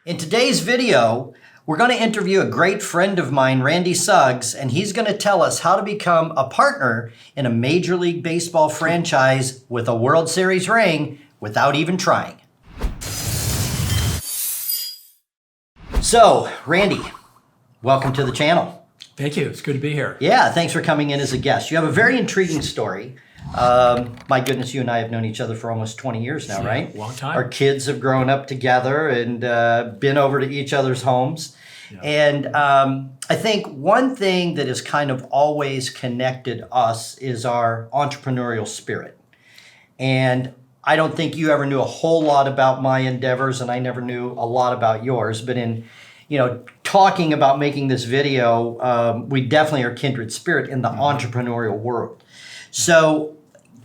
In today's video, we're going to interview a great friend of mine, Randy Suggs, and he's going to tell us how to become a partner in a Major League Baseball franchise with a World Series ring without even trying. So, Randy, welcome to the channel. Thank you. It's good to be here. Yeah, thanks for coming in as a guest. You have a very intriguing story. My goodness, you and I have known each other for almost 20 years now, right? Long time. Our kids have grown up together and been over to each other's homes. Yeah. And I think one thing that has kind of always connected us is our entrepreneurial spirit. And I don't think you ever knew a whole lot about my endeavors, and I never knew a lot about yours. But in, talking about making this video, we definitely are kindred spirit in the entrepreneurial world. So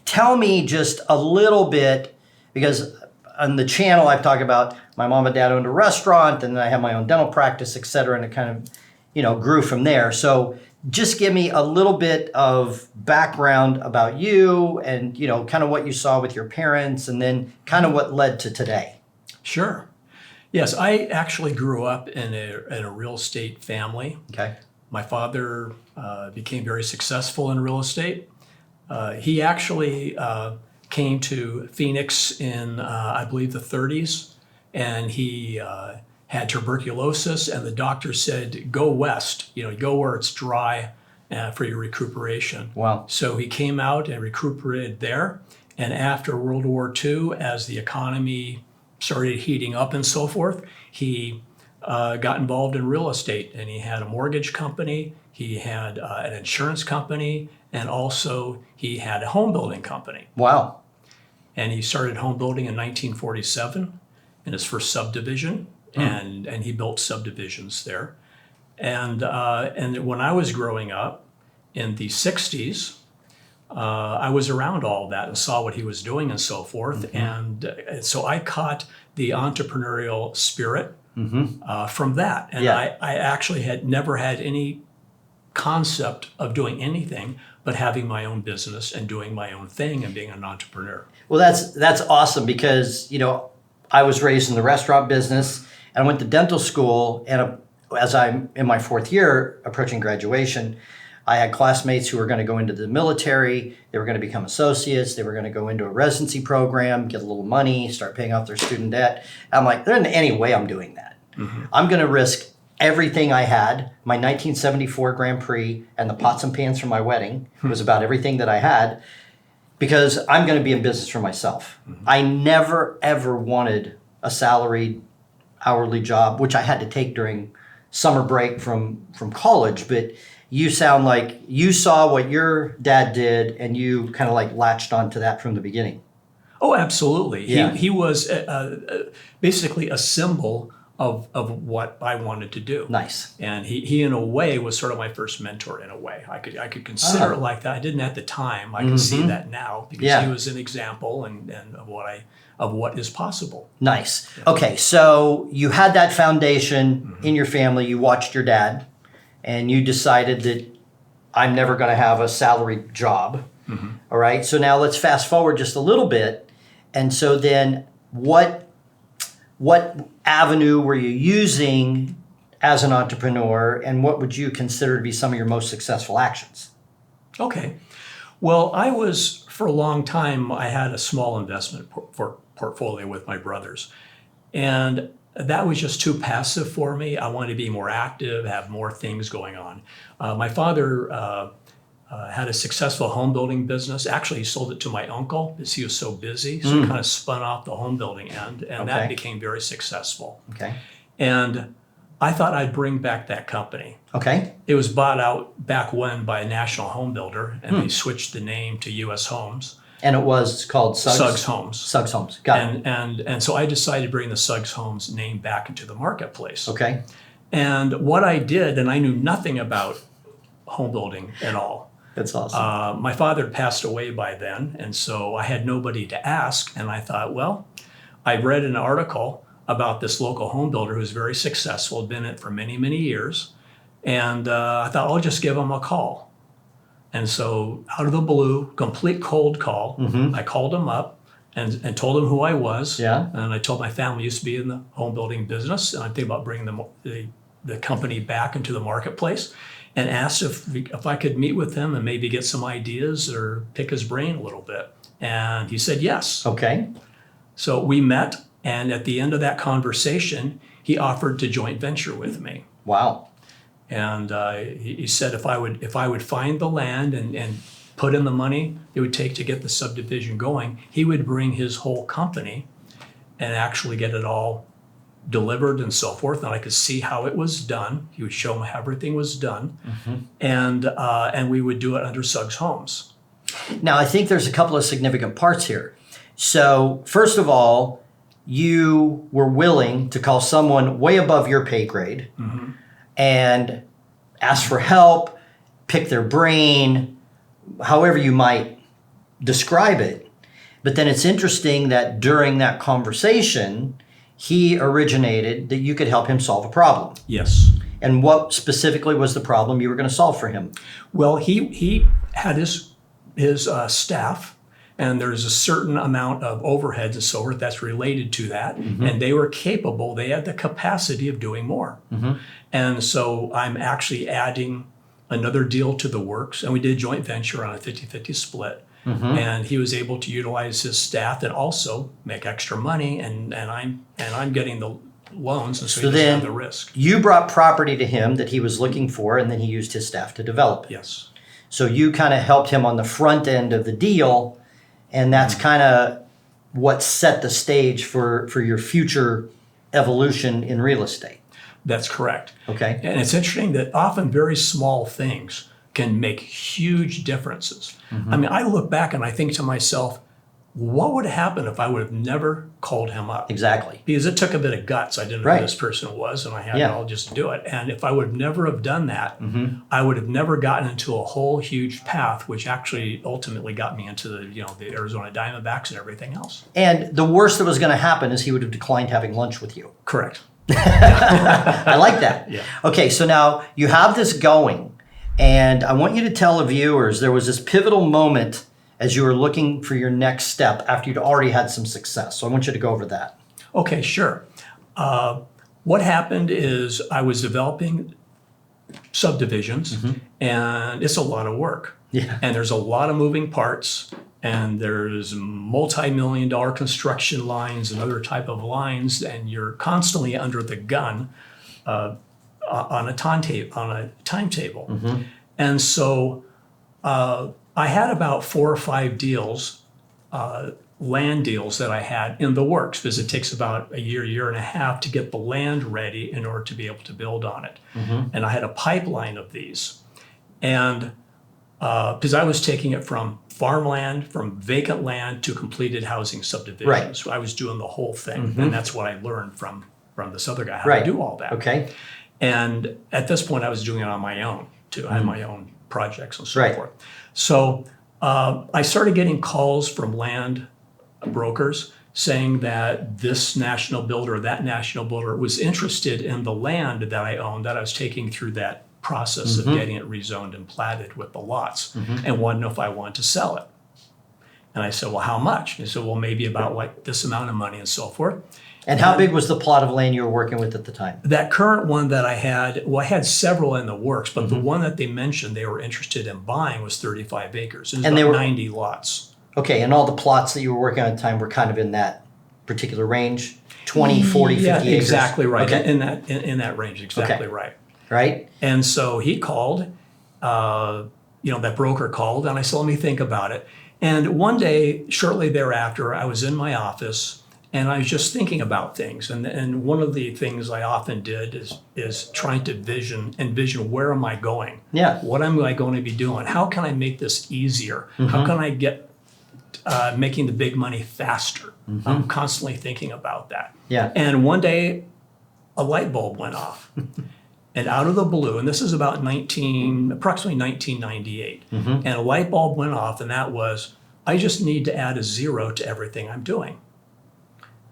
tell me just a little bit, because on the channel I've talked about my mom and dad owned a restaurant, and then I have my own dental practice, et cetera, and it kind of, grew from there. So just give me a little bit of background about you and, kind of what you saw with your parents and then kind of what led to today. Sure. Yes, I actually grew up in a real estate family. Okay. My father became very successful in real estate. He actually came to Phoenix in, I believe, the 30s, and he had tuberculosis, and the doctor said, go west, go where it's dry for your recuperation. Wow. So he came out and recuperated there, and after World War II, as the economy started heating up and so forth, he got involved in real estate, and he had a mortgage company, he had an insurance company, and also he had a home building company. Wow. And he started home building in 1947 in his first subdivision, and he built subdivisions there. And when I was growing up in the 60s, I was around all that and saw what he was doing and so forth. And so I caught the entrepreneurial spirit from that. And I actually had never had any concept of doing anything but having my own business and doing my own thing and being an entrepreneur. Well, that's awesome because, I was raised in the restaurant business and I went to dental school, and as I'm in my fourth year approaching graduation, I had classmates who were going to go into the military, they were going to become associates, they were going to go into a residency program, get a little money, start paying off their student debt. I'm like, there isn't any way I'm doing that. I'm going to risk everything I had. My 1974 Grand Prix and the pots and pans from my wedding was about everything that I had, because I'm going to be in business for myself. I never, ever wanted a salaried hourly job, which I had to take during summer break from college. But you sound like you saw what your dad did and you kind of like latched onto that from the beginning. Oh, absolutely. Yeah. He was basically a symbol of what I wanted to do. Nice. And he in a way was sort of my first mentor in a way. I could consider it like that. I didn't at the time. I can see that now because he was an example and of what is possible. Nice. Yeah. Okay, so you had that foundation in your family. You watched your dad and you decided that I'm never going to have a salaried job. All right. So now let's fast forward just a little bit. And so then what avenue were you using as an entrepreneur, and what would you consider to be some of your most successful actions? Okay. Well, for a long time, I had a small investment portfolio with my brothers. And that was just too passive for me. I wanted to be more active, have more things going on. My father had a successful home building business. Actually, he sold it to my uncle because he was so busy. So he kind of spun off the home building end, and that became very successful. Okay. And I thought I'd bring back that company. Okay. It was bought out back when by a national home builder, and they switched the name to U.S. Homes. And it was called Suggs? Suggs Homes. Suggs Homes. Got it. And so I decided to bring the Suggs Homes name back into the marketplace. Okay. And what I did, and I knew nothing about home building at all. That's awesome. My father had passed away by then, and so I had nobody to ask. And I thought, well, I read an article about this local home builder who's very successful, had been in it for many, many years. And I thought, I'll just give him a call. And so out of the blue, complete cold call, I called him up and told him who I was. Yeah. And I told my family used to be in the home building business, and I think about bringing the company back into the marketplace, and asked if I could meet with him and maybe get some ideas or pick his brain a little bit. And he said yes. Okay. So we met, and at the end of that conversation, he offered to joint venture with me. Wow. And he said if I would find the land and put in the money it would take to get the subdivision going, he would bring his whole company and actually get it all delivered and so forth. And I could see how it was done. He would show me how everything was done, and we would do it under Suggs Homes. Now, I think there's a couple of significant parts here. So, first of all, you were willing to call someone way above your pay grade and ask for help, pick their brain, however you might describe it. But then it's interesting that during that conversation, he originated that you could help him solve a problem. Yes. And what specifically was the problem you were going to solve for him? Well, he had his staff, and there's a certain amount of overheads and so forth that's related to that. And they were capable, they had the capacity of doing more. And so I'm actually adding another deal to the works, and we did a joint venture on a 50-50 split. And he was able to utilize his staff and also make extra money, and I'm getting the loans, and so he doesn't have the risk. You brought property to him that he was looking for, and then he used his staff to develop it. Yes. So you kind of helped him on the front end of the deal, and that's kind of what set the stage for your future evolution in real estate. That's correct. Okay. And it's interesting that often very small things can make huge differences. I mean, I look back and I think to myself, what would have happened if I would have never called him up? Exactly. Because it took a bit of guts. I didn't know who this person was, and I had to all just do it. And if I would have never have done that, I would have never gotten into a whole huge path, which actually ultimately got me into the Arizona Diamondbacks and everything else. And the worst that was going to happen is he would have declined having lunch with you. Correct. I like that. Yeah. Okay, so now you have this going, and I want you to tell the viewers there was this pivotal moment as you were looking for your next step after you'd already had some success. So I want you to go over that. Okay, sure. What happened is I was developing subdivisions, and it's a lot of work. Yeah. And there's a lot of moving parts, and there's multi-million-dollar construction lines and other type of lines, and you're constantly under the gun on a timetable. And so I had about 4 or 5 deals, land deals that I had in the works, because it takes about a year and a half to get the land ready in order to be able to build on it. And I had a pipeline of these. And because I was taking it from farmland, from vacant land to completed housing subdivisions. Right. So I was doing the whole thing. And that's what I learned from this other guy, how to do all that. Okay. And at this point, I was doing it on my own, too. I had my own projects and so forth. So I started getting calls from land brokers saying that this national builder or that national builder was interested in the land that I owned, that I was taking through that process of getting it rezoned and platted with the lots, and wanted to know if I wanted to sell it. And I said, well, how much? And they said, well, maybe about like this amount of money and so forth. And how big was the plot of land you were working with at the time? That current one that I had, well, I had several in the works, but the one that they mentioned they were interested in buying was 35 acres. It was about 90 lots. Okay, and all the plots that you were working on at the time were kind of in that particular range? 20, 40, 50 acres? Exactly right. Okay. In that range, exactly right. Right? And so he called, that broker called, and I said, let me think about it. And one day, shortly thereafter, I was in my office, and I was just thinking about things. And one of the things I often did is trying to envision where am I going? Yeah. What am I going to be doing? How can I make this easier? How can I get making the big money faster? I'm constantly thinking about that. Yeah. And one day, a light bulb went off. And out of the blue, and this is about approximately 1998, and a light bulb went off, and that was, I just need to add a 0 to everything I'm doing.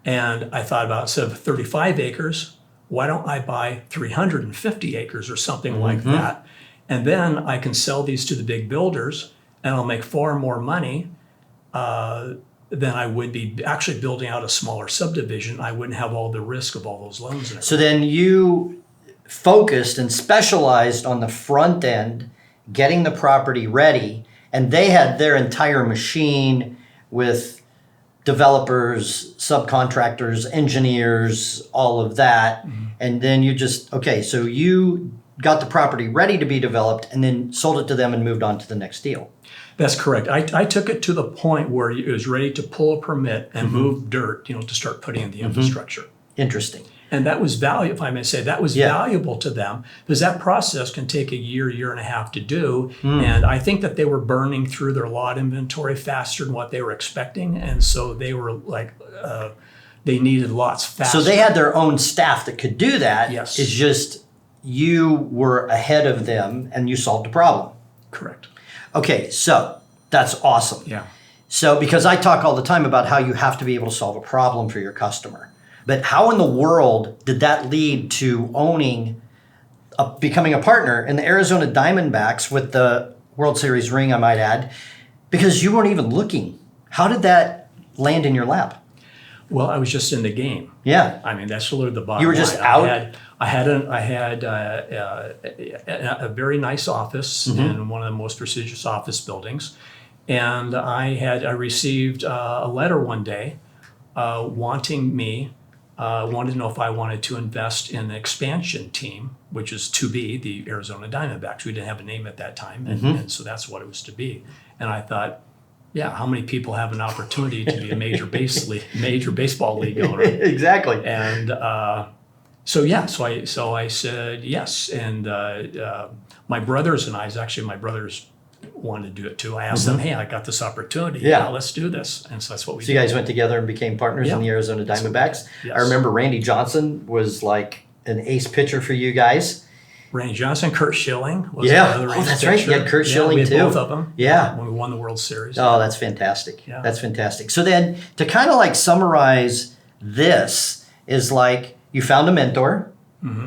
And I thought about, instead of 35 acres, why don't I buy 350 acres or something like that? And then I can sell these to the big builders, and I'll make far more money then I would be actually building out a smaller subdivision. I wouldn't have all the risk of all those loans. And So then you focused and specialized on the front end, getting the property ready, and they had their entire machine with developers, subcontractors, engineers, all of that. And then you just, okay, so you got the property ready to be developed and then sold it to them and moved on to the next deal. That's correct. I took it to the point where it was ready to pull a permit and move dirt, to start putting in the infrastructure. Interesting. And that was valuable, if I may say, that was valuable to them because that process can take a year and a half to do. And I think that they were burning through their lot inventory faster than what they were expecting. And so they were like, they needed lots faster. So they had their own staff that could do that. Yes. It's just you were ahead of them and you solved the problem. Correct. Okay, so that's awesome. Yeah. So because I talk all the time about how you have to be able to solve a problem for your customer. But how in the world did that lead to becoming a partner in the Arizona Diamondbacks with the World Series ring, I might add, because you weren't even looking? How did that land in your lap? Well, I was just in the game. Yeah. I mean, that's really the bottom line. You were just out? I had a very nice office in one of the most prestigious office buildings. And I received a letter one day wanted to know if I wanted to invest in the expansion team, which is to be the Arizona Diamondbacks. We didn't have a name at that time, and so that's what it was to be. And I thought, yeah, how many people have an opportunity to be a major baseball league owner? Exactly. And so I said yes. And my brothers and I, my brothers wanted to do it too. I asked them, hey, I got this opportunity. Yeah. Let's do this. And so that's what we So did. you guys went together and became partners in the Arizona Diamondbacks. Yes. I remember Randy Johnson was like an ace pitcher for you guys. Randy Johnson, Kurt Schilling was Yeah. another Oh, ace that's right. pitcher. You had Kurt Schilling we had too. both of them. Yeah. When we won the World Series. Oh, that's fantastic. Yeah. That's fantastic. So then to kind of like summarize this is like you found a mentor,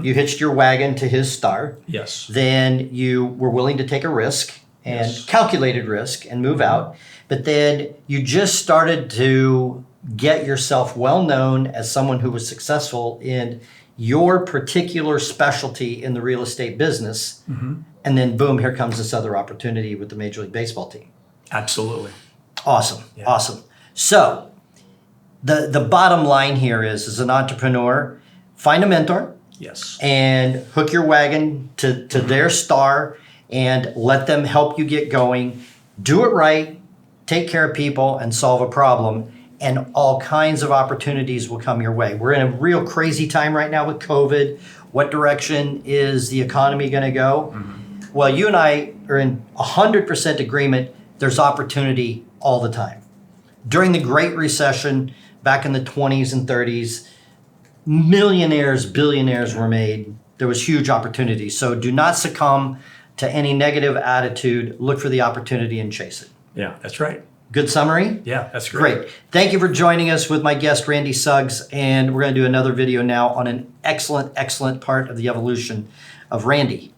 you hitched your wagon to his star. Yes. Then you were willing to take a risk and calculated risk and move out. But then you just started to get yourself well known as someone who was successful in your particular specialty in the real estate business. And then boom, here comes this other opportunity with the Major League Baseball team. Absolutely. Awesome. Yeah. Awesome. So the bottom line here is, as an entrepreneur, find a mentor Yes. and hook your wagon to their star and let them help you get going. Do it right, take care of people, and solve a problem. And all kinds of opportunities will come your way. We're in a real crazy time right now with COVID. What direction is the economy going to go? Well, you and I are in 100% agreement. There's opportunity all the time. During the Great Recession back in the 20s and 30s, millionaires, billionaires were made. There was huge opportunity. So do not succumb to any negative attitude. Look for the opportunity and chase it. Yeah, that's right. Good summary? Yeah, that's great. Great. Thank you for joining us with my guest, Randy Suggs. And we're going to do another video now on an excellent, excellent part of the evolution of Randy.